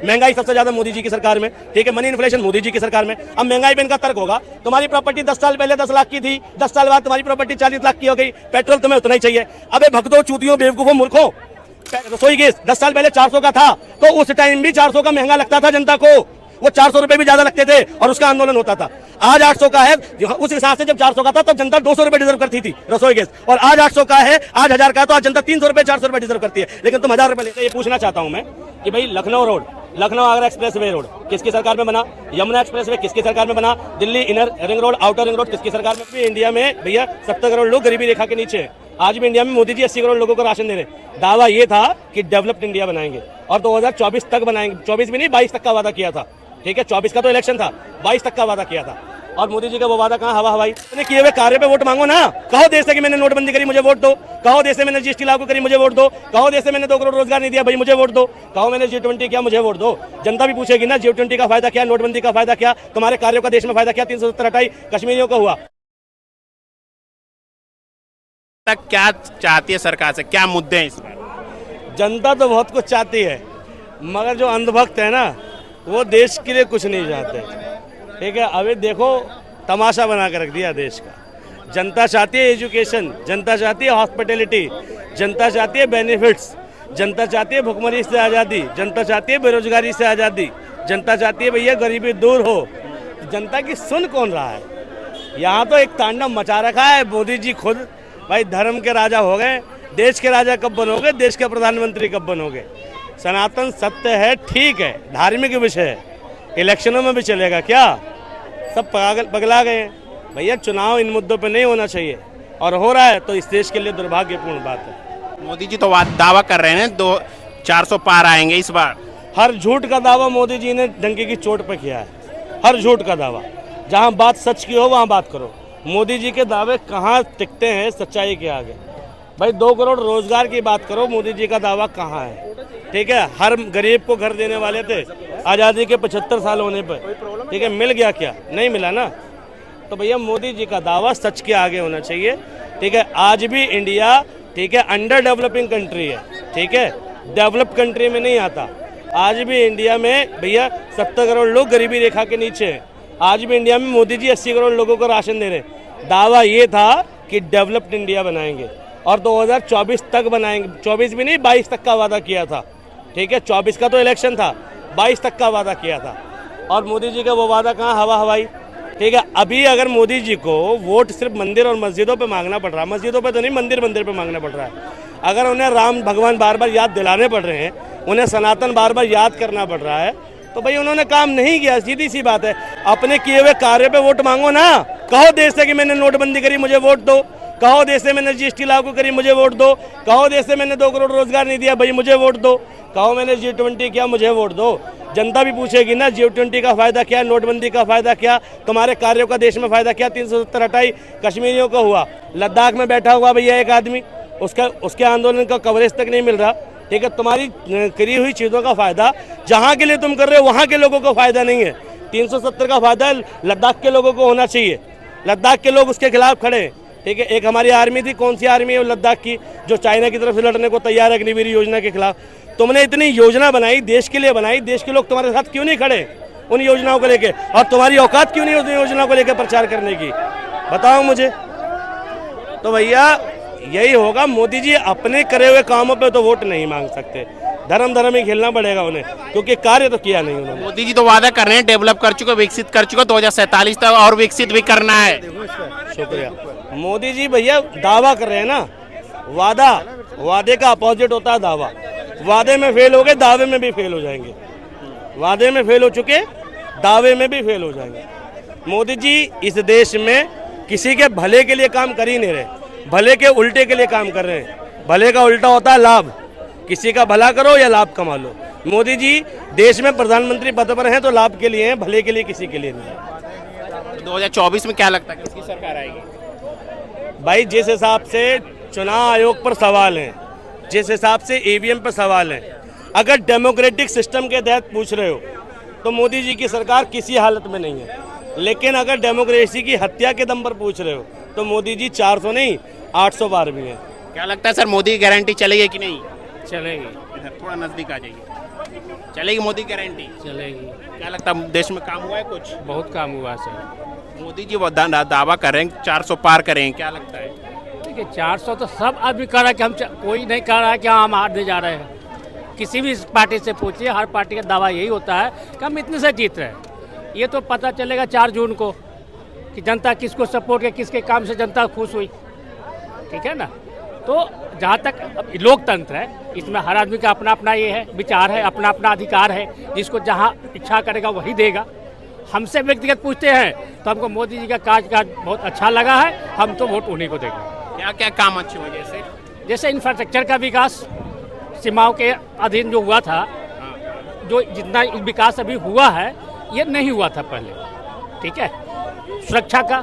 महंगाई सबसे ज्यादा मोदी जी की सरकार में, ठीक है, मनी इन्फ्लेशन मोदी जी की सरकार में। अब महंगाई पे इनका तर्क होगा, तुम्हारी प्रॉपर्टी 10 साल पहले 10 लाख की थी, 10 साल बाद तुम्हारी प्रॉपर्टी 40 लाख की हो गई, पेट्रोल तुम्हें उतना ही चाहिए। अबे भक्तों, चूतियों, बेवकूफों, मूर्खों, रसोई गैस 10 साल पहले 400 का था, तो उस टाइम भी 400 का महंगा लगता था जनता को, वो 400 रुपए भी ज्यादा लगते थे और उसका आंदोलन होता था। आज 800 का है, उस हिसाब से जब 400 का था तब जनता 200 रुपए डिजर्व करती थी रसोई गैस, और आज 800 का है, आज 1000 का, तो आज जनता 300 रुपए 400 रुपए डिजर्व करती है, लेकिन तुम 1000 रुपए लेते। ये पूछना चाहता हूं मैं कि भाई Lucknow road, Lucknow Agra express way road किसकी सरकार में बना, यमुना एक्सप्रेस वे किसकी सरकार में बना, Delhi inner ring road, outer ring road किसकी सरकार में। इंडिया में भैया 70 करोड़ लोग गरीबी रेखा के नीचे हैं। आज भी इंडिया में मोदी जी 80 करोड़ लोगों को राशन दे रहे हैं। दावा ये था कि डेवलप्ड इंडिया बनाएंगे और 2024 तक बनाएंगे, 24 भी नहीं 22 तक का वादा किया था, ठीक है, 24 का तो इलेक्शन था, 22 तक का वादा किया था। और मोदी जी का वो वादा कहाँ, हवा हवाई। मैंने किए हुए कार्य पे वोट मांगो ना, कहो देश से कि मैंने नोटबंदी करी, मुझे वोट दो, कहो देश से मैंने जीएसटी लागू करी, मुझे वोट दो, कहो देश से मैंने 2 करोड़ रोजगार नहीं दिया, भाई मुझे वोट दो, कहो मैंने G20 किया, मुझे वोट दो। जनता भी पूछेगी ना G20 का फायदा क्या, नोटबंदी का फायदा क्या, तुम्हारे कार्यों का देश में फायदा क्या, 370 हटाई कश्मीरियों का हुआ। क्या चाहती है सरकार से, क्या मुद्दे हैं इस बार? जनता तो बहुत कुछ चाहती है, मगर जो अंधभक्त है ना वो देश के लिए कुछ नहीं चाहते, ठीक है। अभी देखो तमाशा बना कर रख दिया देश का। जनता चाहती है एजुकेशन, जनता चाहती है हॉस्पिटैलिटी, जनता चाहती है बेनिफिट्स, जनता चाहती है भुखमरी से आज़ादी, जनता चाहती है बेरोजगारी से आज़ादी, जनता चाहती है भैया गरीबी दूर हो। जनता की सुन कौन रहा है? यहाँ तो एक तांडव मचा रखा है मोदी जी खुद। भाई धर्म के राजा हो गए, देश के राजा कब बनोगे, देश के प्रधानमंत्री कब बनोगे? सनातन सत्य है, ठीक है, धार्मिक विषय है, इलेक्शनों में भी चलेगा क्या? सब पगला गए हैं भैया। चुनाव इन मुद्दों पे नहीं होना चाहिए और हो रहा है तो इस देश के लिए दुर्भाग्यपूर्ण बात है। मोदी जी तो दावा कर रहे हैं 400 पार आएंगे इस बार। हर झूठ का दावा मोदी जी ने डंके की चोट पे किया है, हर झूठ का दावा। जहां बात सच की हो वहां बात करो। मोदी जी के दावे कहाँ टिकते हैं सच्चाई के आगे? भाई 2 करोड़ रोजगार की बात करो, मोदी जी का दावा कहाँ है? ठीक है, हर गरीब को घर देने वाले थे आज़ादी के 75 साल होने पर, ठीक है, मिल गया क्या? नहीं मिला ना। तो भैया मोदी जी का दावा सच के आगे होना चाहिए, ठीक है। आज भी इंडिया, ठीक है, अंडर डेवलपिंग कंट्री है, ठीक है, डेवलप्ड कंट्री में नहीं आता। आज भी इंडिया में भैया 70 करोड़ लोग गरीबी रेखा के नीचे हैं। आज भी इंडिया में मोदी जी 80 करोड़ लोगों को राशन दे रहे हैं। दावा ये था कि डेवलप्ड इंडिया बनाएंगे और 2024 तक बनाएंगे, 24 भी नहीं 22 तक का वादा किया था, ठीक है, 24 का तो इलेक्शन था, 22 तक का वादा किया था। और मोदी जी का वो वादा कहाँ, हवा हवाई, ठीक है। अभी अगर मोदी जी को वोट सिर्फ मंदिर और मस्जिदों पे मांगना पड़ रहा है, मस्जिदों पे तो नहीं, मंदिर पे मांगना पड़ रहा है। अगर उन्हें राम भगवान बार बार याद दिलाने पड़ रहे हैं, उन्हें सनातन बार बार याद करना पड़ रहा है, तो भाई उन्होंने काम नहीं किया, सीधी सी बात है। अपने किए हुए कार्य पे वोट मांगो ना, कहो देश से कि मैंने नोटबंदी करी, मुझे वोट दो, कहो देश से मैंने जीएसटी लागू करी, मुझे वोट दो, कहो देश से मैंने 2 करोड़ रोजगार नहीं दिया, भाई मुझे वोट दो, कहो मैंने G20 किया, मुझे वोट दो। जनता भी पूछेगी ना G20 का फायदा क्या, नोटबंदी का फायदा क्या, तुम्हारे कार्यों का देश में फायदा क्या, 370 हटाई कश्मीरियों का हुआ। लद्दाख में बैठा हुआ भैया एक आदमी, उसके आंदोलन का कवरेज तक नहीं मिल रहा, ठीक है। तुम्हारी करी हुई चीज़ों का फायदा जहाँ के लिए तुम कर रहे हो वहाँ के लोगों को फायदा नहीं है। 370 का फायदा लद्दाख के लोगों को होना चाहिए, लद्दाख के लोग उसके खिलाफ खड़े हैं, ठीक है। एक हमारी आर्मी थी, कौन सी आर्मी है लद्दाख की, जो चाइना की तरफ से लड़ने को तैयार है अग्निवीर योजना के खिलाफ। तुमने इतनी योजना बनाई, देश के लिए बनाई, देश के लोग तुम्हारे साथ क्यों नहीं खड़े उन योजनाओं को लेके? और तुम्हारी औकात क्यों नहीं उन योजनाओं को लेकर प्रचार करने की, बताओ मुझे। तो भैया यही होगा, मोदी जी अपने करे हुए कामों पे तो वोट नहीं मांग सकते, धर्म ही खेलना पड़ेगा उन्हें, क्योंकि कार्य तो किया नहीं उन्होंने। मोदी जी तो वादा कर रहे हैं डेवलप कर चुके, विकसित कर चुके, 2047 तक और विकसित भी करना है। शुक्रिया। मोदी जी भैया दावा कर रहे हैं ना, वादे का अपोजिट होता है दावा। वादे में फेल हो गए, दावे में भी फेल हो जाएंगे। वादे में फेल हो चुके, दावे में भी फेल हो जाएंगे। मोदी जी इस देश में किसी के भले के लिए काम कर ही नहीं रहे, भले के उल्टे के लिए काम कर रहे हैं। भले का उल्टा होता है लाभ, किसी का भला करो या लाभ कमा लो। मोदी जी देश में प्रधानमंत्री पद पर हैं तो लाभ के लिए हैं, भले के लिए किसी के लिए नहीं। 2024 में क्या लगता है किसकी सरकार आएगी? भाई जिस हिसाब से चुनाव आयोग पर सवाल हैं, जिस हिसाब से ईवीएम पर सवाल हैं, अगर डेमोक्रेटिक सिस्टम के तहत पूछ रहे हो तो मोदी जी की सरकार किसी हालत में नहीं है। लेकिन अगर डेमोक्रेसी की हत्या के दम पर पूछ रहे हो तो मोदी जी 400 नहीं 800 बार भी हैं। क्या लगता है सर, मोदी की गारंटी चलेगी कि नहीं? चलेगी। इधर थोड़ा नजदीक आ जाइए। चलेगी मोदी गारंटी? चलेगी। क्या लगता है देश में काम हुआ है कुछ? बहुत काम हुआ सर। मोदी जी वो दावा कर रहे हैं 400 पार करेंगे, क्या लगता है? देखिए 400 तो सब आदमी कह रहा है कि कोई नहीं कह रहा है कि हम हारने जा रहे हैं। किसी भी पार्टी से पूछिए, हर पार्टी का दावा यही होता है कि हम इतने से जीत रहे हैं। ये तो पता चलेगा 4 जून को कि जनता किसको सपोर्ट किया, किसके काम से जनता खुश हुई, ठीक है ना। तो जहाँ तक अब लोकतंत्र है, इसमें हर आदमी का अपना अपना ये है, विचार है, अपना अपना अधिकार है, जिसको जहाँ इच्छा करेगा वही देगा। हमसे व्यक्तिगत पूछते हैं तो हमको मोदी जी का काज बहुत अच्छा लगा है, हम तो वोट उन्हीं को देंगे। क्या क्या काम अच्छे हुए? जैसे इंफ्रास्ट्रक्चर का विकास, सीमाओं के अधीन जो हुआ था, जो जितना विकास अभी हुआ है ये नहीं हुआ था पहले, ठीक है। सुरक्षा का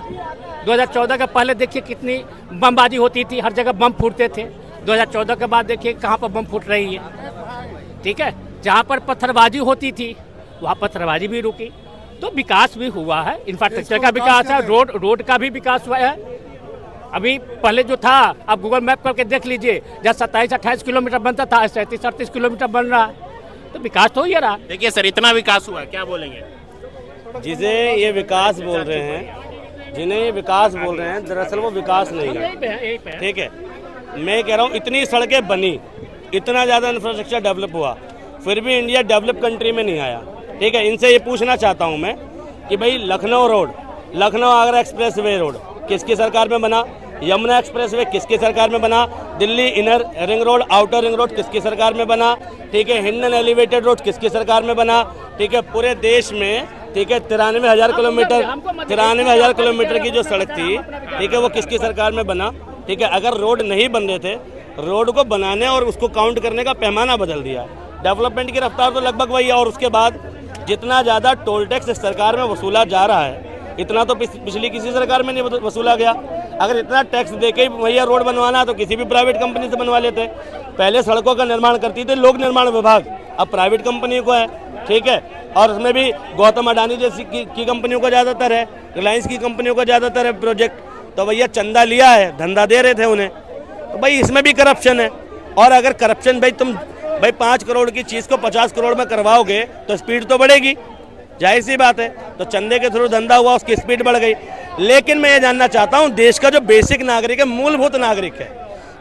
2014 का पहले देखिए कितनी बमबाजी होती थी, हर जगह बम फूटते थे। 2014 के बाद देखिए कहाँ पर बम फूट रही है, ठीक है। जहाँ पर पत्थरबाजी होती थी वहाँ पत्थरबाजी भी रुकी। तो विकास भी हुआ है, इंफ्रास्ट्रक्चर का विकास है, रोड का भी विकास हुआ है। अभी पहले जो था, आप गूगल मैप करके देख लीजिए, जहाँ 27-28 किलोमीटर बनता था 37-38 किलोमीटर बन रहा है। तो विकास तो ही रहा। देखिए सर, इतना विकास हुआ, क्या बोलेंगे? जिसे ये विकास बोल रहे हैं, जिन्हें ये विकास बोल रहे हैं, दरअसल वो विकास नहीं है, ठीक है। मैं कह रहा हूँ इतनी सड़कें बनी, इतना ज़्यादा इंफ्रास्ट्रक्चर डेवलप हुआ, फिर भी इंडिया डेवलप कंट्री में नहीं आया, ठीक है। इनसे ये पूछना चाहता हूँ मैं कि भाई Lucknow road, Lucknow Agra express way road किसकी सरकार में बना? यमुना एक्सप्रेस वे किसकी सरकार में बना? Delhi inner ring road, outer ring road किसकी सरकार में बना? ठीक है। हिंडन एलिवेटेड रोड किसकी सरकार में बना? ठीक है। पूरे देश में, ठीक है, 93,000 किलोमीटर, 93,000 किलोमीटर की जो सड़क थी, ठीक है, वो किसकी सरकार में बना? ठीक है। अगर रोड नहीं बन रहे थे, रोड को बनाने और उसको काउंट करने का पैमाना बदल दिया। डेवलपमेंट की रफ्तार तो लगभग वही है। और उसके बाद जितना ज़्यादा टोल टैक्स इस सरकार में वसूला जा रहा है, इतना तो पिछली किसी सरकार में नहीं वसूला गया। अगर इतना टैक्स देके ही भैया रोड बनवाना तो किसी भी प्राइवेट कंपनी से बनवा लेते। पहले सड़कों का निर्माण करती थी लोक निर्माण विभाग, अब प्राइवेट कंपनी को है, ठीक है। और उसमें भी गौतम अडानी जैसी की कंपनियों को ज़्यादातर है, रिलायंस की कंपनियों को ज़्यादातर है प्रोजेक्ट। तो भैया चंदा लिया है, धंधा दे रहे थे उन्हें, तो भाई इसमें भी करप्शन है। और अगर करप्शन भाई 5 करोड़ की चीज़ को 50 करोड़ में करवाओगे तो स्पीड तो बढ़ेगी, जाहिर सी बात है। तो चंदे के थ्रू धंधा हुआ, उसकी स्पीड बढ़ गई। लेकिन मैं ये जानना चाहता हूँ, देश का जो बेसिक नागरिक है, मूलभूत नागरिक है,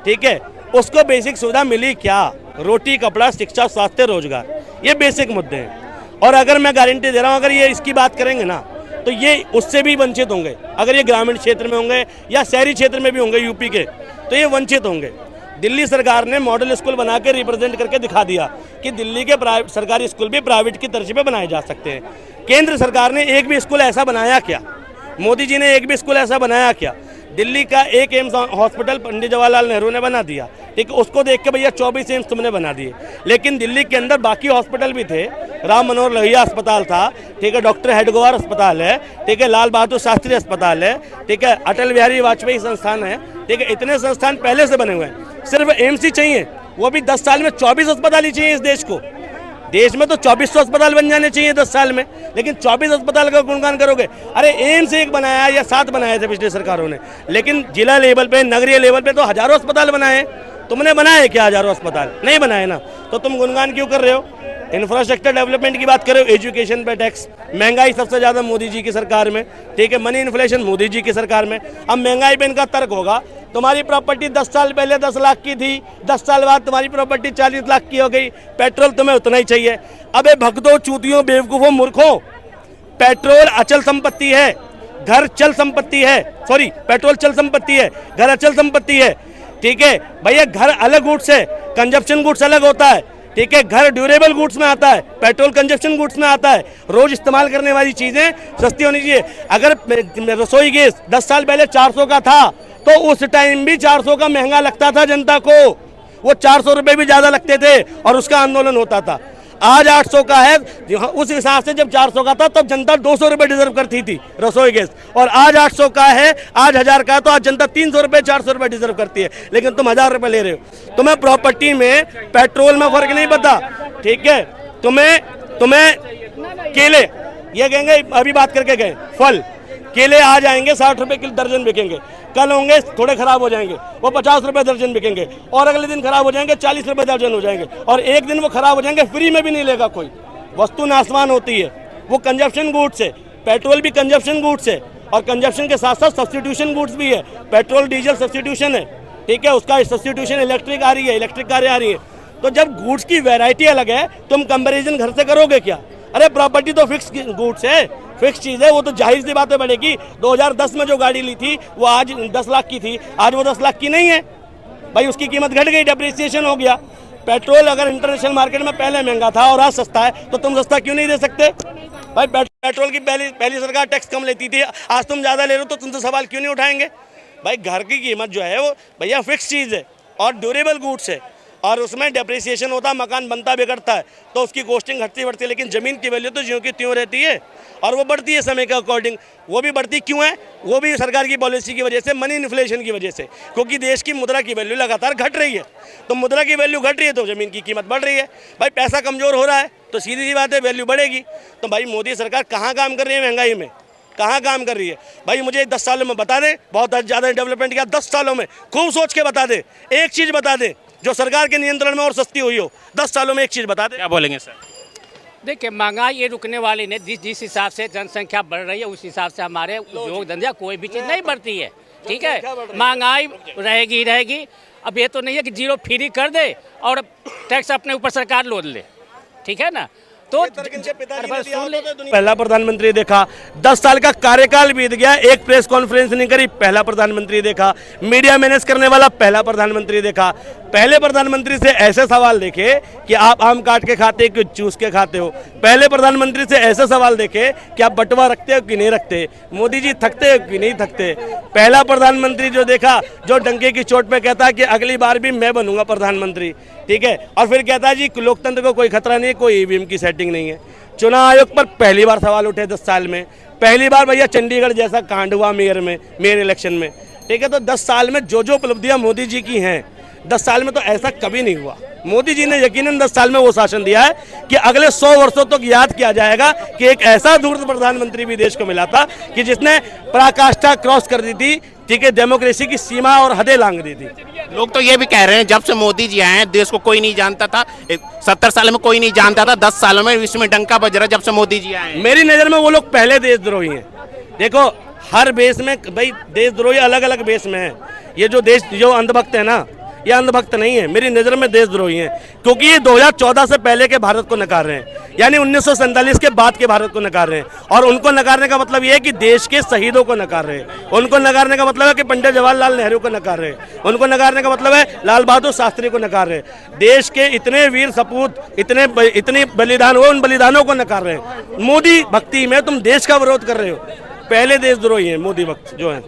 ठीक है, उसको बेसिक सुविधा मिली क्या? रोटी, कपड़ा, शिक्षा, स्वास्थ्य, रोजगार, ये बेसिक मुद्दे हैं। और अगर मैं गारंटी दे रहा हूँ, अगर ये इसकी बात करेंगे ना, तो ये उससे भी वंचित होंगे। अगर ये ग्रामीण क्षेत्र में होंगे या शहरी क्षेत्र में भी होंगे यूपी के, तो ये वंचित होंगे। दिल्ली सरकार ने मॉडल स्कूल बना के रिप्रेजेंट करके दिखा दिया कि दिल्ली के सरकारी स्कूल भी प्राइवेट की तर्ज पे बनाए जा सकते हैं। केंद्र सरकार ने एक भी स्कूल ऐसा बनाया क्या? मोदी जी ने एक भी स्कूल ऐसा बनाया क्या? दिल्ली का एक एम्स हॉस्पिटल पंडित जवाहरलाल नेहरू ने बना दिया, ठीक है। उसको देख के भैया 24 एम्स तुमने बना दिए। लेकिन दिल्ली के अंदर बाकी हॉस्पिटल भी थे, राम मनोहर लोहिया अस्पताल था, ठीक है, डॉक्टर हेडगेवार अस्पताल है, ठीक है, लाल बहादुर शास्त्री अस्पताल है, ठीक है, अटल बिहारी वाजपेयी संस्थान है, ठीक है। इतने संस्थान पहले से बने हुए हैं। सिर्फ एम्स ही चाहिए, वो भी 10 साल में 24 अस्पताल ही चाहिए इस देश को। देश में तो 2400 अस्पताल बन जाने चाहिए 10 साल में, लेकिन 24 अस्पताल का गुणगान करोगे। अरे एम्स एक बनाया या 7 बनाए थे पिछली सरकारों ने, लेकिन जिला लेवल पे, नगरीय लेवल पे तो हजारों अस्पताल बनाए। तुमने बनाए क्या हजारों अस्पताल? नहीं बनाए ना, तो तुम गुणगान क्यों कर रहे हो? इंफ्रास्ट्रक्चर डेवलपमेंट की बात करो, एजुकेशन पे टैक्स, महंगाई सबसे ज़्यादा मोदी जी की सरकार में, ठीक है, मनी इन्फ्लेशन मोदी जी की सरकार में। अब महंगाई पे इनका तर्क होगा, तुम्हारी प्रॉपर्टी 10 साल पहले 10 लाख की थी, 10 साल बाद तुम्हारी प्रॉपर्टी 40 लाख की हो गई, पेट्रोल तुम्हें उतना ही चाहिए। अबे भगदो, चूतियों, बेवकूफ़ों, मूर्खों, पेट्रोल अचल संपत्ति है, घर चल संपत्ति है। सॉरी, पेट्रोल चल संपत्ति है, घर अचल संपत्ति है, ठीक है भैया। घर अलग गुड्स है, कंजप्शन गुड्स अलग होता है, ठीक है। घर ड्यूरेबल गुड्स में आता है, पेट्रोल कंजप्शन गुड्स में आता है। रोज इस्तेमाल करने वाली चीजें सस्ती होनी चाहिए। अगर रसोई गैस 10 साल पहले 400 का था, तो उस टाइम भी 400 का महंगा लगता था जनता को, वो 400 रुपए भी ज्यादा लगते थे और उसका आंदोलन होता था। आज 800 का है, उस हिसाब से जब 400 का था तब जनता 200 रुपए डिजर्व करती थी रसोई गैस, और आज 800 का है, आज 1000 का है, तो आज जनता 300 रुपए 400 रुपए डिजर्व करती है। लेकिन तुम 1000 रुपए ले रहे हो। तुम्हें प्रॉपर्टी में, पेट्रोल में फर्क नहीं पता, ठीक है। तुम्हें केले, ये कहेंगे, अभी बात करके गए, फल, केले आज आएंगे 60 रुपए किलो दर्जन बिकेंगे, कल होंगे थोड़े खराब हो जाएंगे वो 50 रुपए दर्जन बिकेंगे, और अगले दिन खराब हो जाएंगे 40 रुपए दर्जन हो जाएंगे, और एक दिन वो खराब हो जाएंगे फ्री में भी नहीं लेगा कोई। वस्तु नासवान होती है, वो कंजप्शन गुड्स है, पेट्रोल भी कंजप्शन गुड्स है, और कंजप्शन के साथ साथ सब्स्टिट्यूशन गुड्स भी है। पेट्रोल डीजल सब्स्टिट्यूशन है, ठीक है, उसका सब्स्टिट्यूशन इलेक्ट्रिक आ रही है, इलेक्ट्रिक कारें आ रही है। तो जब गुड्स की वैरायटी अलग है, तुम कंपैरिजन घर से करोगे क्या? अरे प्रॉपर्टी तो फिक्स गुड्स है, फिक्स चीज़ है, वो तो जाहिर सी बात है बढ़ेगी। 2010 में जो गाड़ी ली थी वो आज 10 लाख की थी, आज वो 10 लाख की नहीं है भाई, उसकी कीमत घट गई, डेप्रिसिएशन हो गया। पेट्रोल अगर इंटरनेशनल मार्केट में पहले महंगा था और आज सस्ता है, तो तुम सस्ता क्यों नहीं दे सकते भाई? पेट्रोल की पहली सरकार टैक्स कम लेती थी, आज तुम ज़्यादा ले रहे हो, तो तुमसे सवाल क्यों नहीं उठाएंगे भाई? घर की कीमत जो है वो भैया फिक्स चीज़ है और ड्यूरेबल गुड्स है, और उसमें डेप्रिसिएशन होता है, मकान बनता बिगड़ता है, तो उसकी कॉस्टिंग घटती बढ़ती है, लेकिन ज़मीन की वैल्यू तो ज्यों की त्यों रहती है, और वो बढ़ती है समय के अकॉर्डिंग। वो भी बढ़ती क्यों है? वो भी सरकार की पॉलिसी की वजह से, मनी इन्फ्लेशन की वजह से, क्योंकि देश की मुद्रा की वैल्यू लगातार घट रही है। तो मुद्रा की वैल्यू घट रही है तो ज़मीन की कीमत बढ़ रही है भाई, पैसा कमज़ोर हो रहा है तो सीधी सी बात है वैल्यू बढ़ेगी। तो भाई मोदी सरकार कहाँ काम कर रही है महंगाई में, कहाँ काम कर रही है भाई? मुझे 10 सालों में बता दें, बहुत ज़्यादा डेवलपमेंट किया 10 सालों में, खूब सोच के बता दें, एक चीज़ बता दें जो सरकार के नियंत्रण में और सस्ती हुई हो, 10 सालों में एक चीज़ बता दें। क्या बोलेंगे सर? देखिए महंगाई ये रुकने वाली नहीं, जिस हिसाब से जनसंख्या बढ़ रही है उस हिसाब से हमारे उद्योग धंधा कोई भी चीज़ नहीं बढ़ती है, ठीक है। महंगाई रहेगी ही रहेगी। अब ये तो नहीं है कि जीरो फ्री कर दे और टैक्स अपने ऊपर सरकार लोड ले, ठीक है ना। तो पहला प्रधानमंत्री देखा, 10 साल का कार्यकाल बीत गया, एक प्रेस कॉन्फ्रेंस नहीं करी, पहला प्रधानमंत्री देखा। मीडिया मैनेज करने वाला पहला प्रधानमंत्री देखा। पहले प्रधानमंत्री से ऐसे सवाल देखे कि आप आम काट के खाते कि चूस के खाते हो। पहले प्रधानमंत्री से ऐसे सवाल देखे कि आप बंटवा रखते हो कि नहीं रखते, मोदी जी थकते हो कि नहीं थकते। पहला प्रधानमंत्री जो देखा, जो डंके की चोट पे कहता है कि अगली बार भी मैं बनूंगा प्रधानमंत्री, ठीक है, और फिर कहता है जी लोकतंत्र को कोई खतरा नहीं है, कोई ईवीएम की सेटिंग नहीं है। चुनाव आयोग पर पहली बार सवाल उठे 10 साल में, पहली बार भैया चंडीगढ़ जैसा कांड हुआ मेयर इलेक्शन में, ठीक है। तो 10 साल में जो उपलब्धियां मोदी जी की हैं, 10 साल में तो ऐसा कभी नहीं हुआ। मोदी जी ने यकीनन 10 साल में वो शासन दिया है कि अगले 100 वर्षों तक याद किया जाएगा कि एक ऐसा धूर्त प्रधानमंत्री भी देश को मिला था कि जिसने पराकाष्ठा क्रॉस कर दी थी, ठीक है, डेमोक्रेसी की सीमा और हदें लांघ दी थी। लोग तो ये भी कह रहे हैं जब से मोदी जी आए हैं देश को कोई नहीं जानता था, 70 साल में कोई नहीं जानता था, 10 सालों में विश्व में डंका बज रहा जब से मोदी जी आए हैं। मेरी नज़र में वो लोग पहले देशद्रोही हैं। देखो हर बेस में भाई देशद्रोही अलग अलग बेस में है। ये जो अंधभक्त है ना, ये अंधभक्त नहीं है, मेरी नज़र में देशद्रोही हैं, क्योंकि ये 2014 से पहले के भारत को नकार रहे हैं, यानी 1947 के बाद के भारत को नकार रहे हैं। और उनको नकारने का मतलब ये है कि देश के शहीदों को नकार रहे हैं। उनको नकारने का मतलब है कि पंडित जवाहरलाल नेहरू को नकार रहे हैं। उनको नकारने का मतलब है लाल बहादुर शास्त्री को नकार रहे हैं। देश के इतने वीर सपूत, इतने बलिदान हुए, उन बलिदानों को नकार रहे हैं। मोदी भक्ति में तुम देश का विरोध कर रहे हो, पहले देशद्रोही हैं मोदी भक्त जो है।